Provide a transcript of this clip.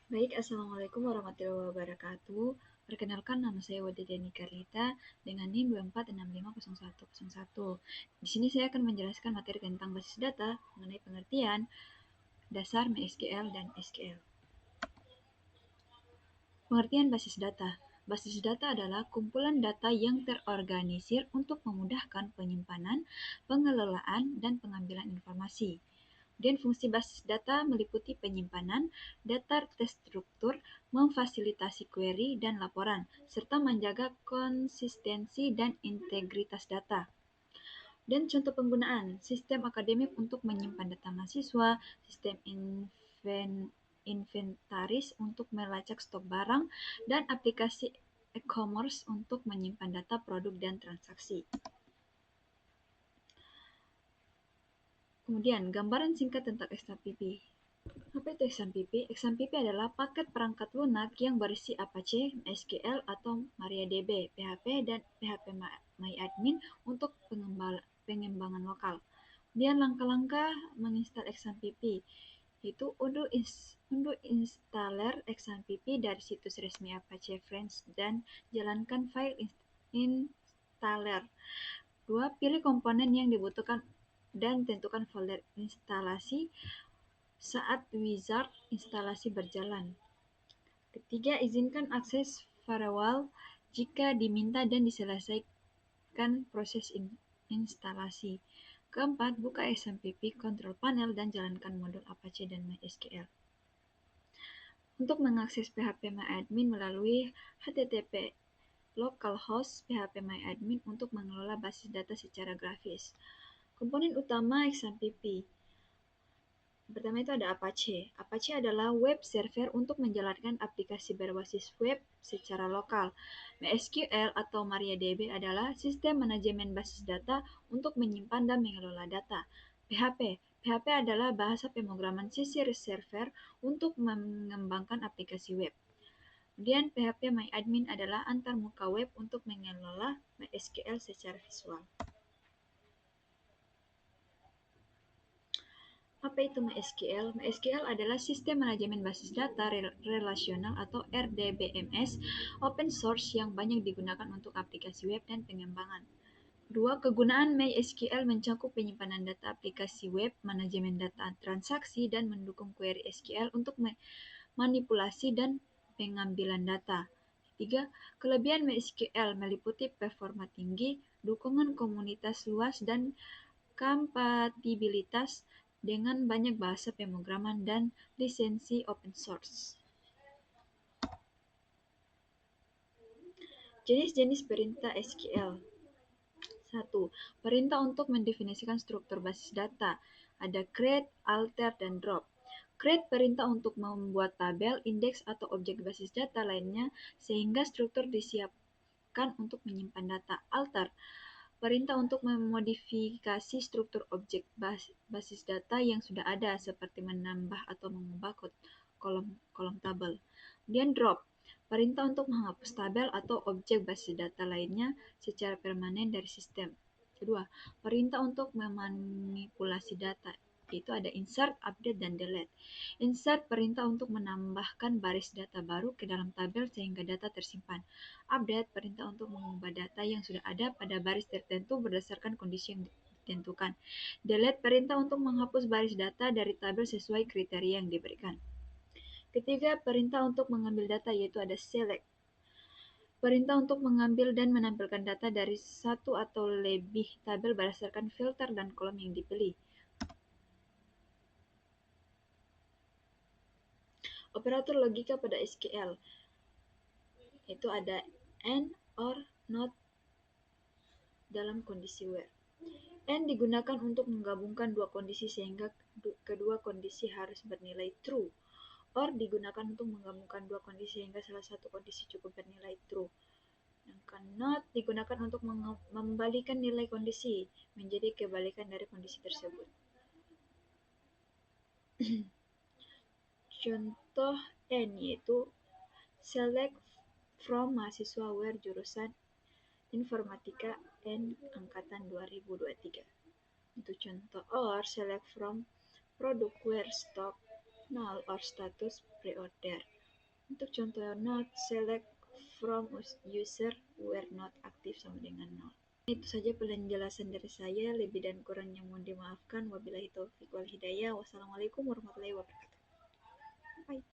Baik, Assalamualaikum warahmatullahi wabarakatuh. Perkenalkan, nama saya Wadidani Karlita dengan NIM 246501101. Di sini saya akan menjelaskan materi tentang basis data mengenai pengertian dasar MySQL dan SQL. Pengertian basis data. Basis data adalah kumpulan data yang terorganisir untuk memudahkan penyimpanan, pengelolaan, dan pengambilan informasi. Dan fungsi basis data meliputi penyimpanan, data terstruktur, memfasilitasi query dan laporan, serta menjaga konsistensi dan integritas data. Dan contoh penggunaan, sistem akademik untuk menyimpan data mahasiswa, sistem inventaris untuk melacak stok barang, dan aplikasi e-commerce untuk menyimpan data produk dan transaksi. Kemudian, gambaran singkat tentang XMPP. Apa itu XMPP? XMPP adalah paket perangkat lunak yang berisi Apache, MySQL atau MariaDB, PHP, dan PHPMyAdmin untuk pengembangan lokal. Kemudian langkah-langkah menginstal XMPP, yaitu unduh installer XMPP dari situs resmi Apache Friends dan jalankan file installer. 2. Pilih komponen yang dibutuhkan dan tentukan folder instalasi saat wizard instalasi berjalan. Ketiga, izinkan akses firewall jika diminta dan diselesaikan proses instalasi. Keempat, buka XMPP control panel dan jalankan modul Apache dan MySQL. Untuk mengakses PHPMyAdmin melalui HTTP localhost PHPMyAdmin untuk mengelola basis data secara grafis. Komponen utama XMPP. Pertama itu ada Apache. Apache adalah web server untuk menjalankan aplikasi berbasis web secara lokal. MySQL atau MariaDB adalah sistem manajemen basis data untuk menyimpan dan mengelola data. PHP. PHP adalah bahasa pemrograman sisi server untuk mengembangkan aplikasi web. Kemudian PHP MyAdmin adalah antarmuka web untuk mengelola MySQL secara visual. Apa itu MySQL? MySQL adalah sistem manajemen basis data relasional atau RDBMS open source yang banyak digunakan untuk aplikasi web dan pengembangan. Dua, kegunaan MySQL mencakup penyimpanan data aplikasi web, manajemen data transaksi, dan mendukung query SQL untuk manipulasi dan pengambilan data. Tiga, kelebihan MySQL meliputi performa tinggi, dukungan komunitas luas, dan kompatibilitas dengan banyak bahasa pemrograman dan lisensi open source. Jenis-jenis perintah SQL. 1. Perintah untuk mendefinisikan struktur basis data. Ada create, alter, dan drop. Create perintah untuk membuat tabel, indeks, atau objek basis data lainnya sehingga struktur disiapkan untuk menyimpan data. Alter perintah untuk memodifikasi struktur objek basis data yang sudah ada, seperti menambah atau mengubah kolom tabel. Kemudian drop, perintah untuk menghapus tabel atau objek basis data lainnya secara permanen dari sistem. Kedua, perintah untuk memanipulasi data, yaitu ada insert, update, dan delete. Insert perintah untuk menambahkan baris data baru ke dalam tabel sehingga data tersimpan. Update perintah untuk mengubah data yang sudah ada pada baris tertentu berdasarkan kondisi yang ditentukan. Delete perintah untuk menghapus baris data dari tabel sesuai kriteria yang diberikan. Ketiga, perintah untuk mengambil data, yaitu ada select. Perintah untuk mengambil dan menampilkan data dari satu atau lebih tabel berdasarkan filter dan kolom yang dipilih. Operator logika pada SQL, itu ada AND, OR, NOT dalam kondisi where. AND digunakan untuk menggabungkan dua kondisi sehingga kedua kondisi harus bernilai true. OR digunakan untuk menggabungkan dua kondisi sehingga salah satu kondisi cukup bernilai true. Sedangkan NOT digunakan untuk membalikan nilai kondisi menjadi kebalikan dari kondisi tersebut. Contoh N yaitu select from mahasiswa where jurusan Informatika N angkatan 2023. Untuk contoh OR, select from produk where stock null or status pre-order. Untuk contoh not select from user were not active sama dengan nol. Itu saja penjelasan dari saya, lebih dan kurangnya mohon dimaafkan. Wabillahi taufiq wal hidayah. Wassalamualaikum warahmatullahi wabarakatuh. Bye.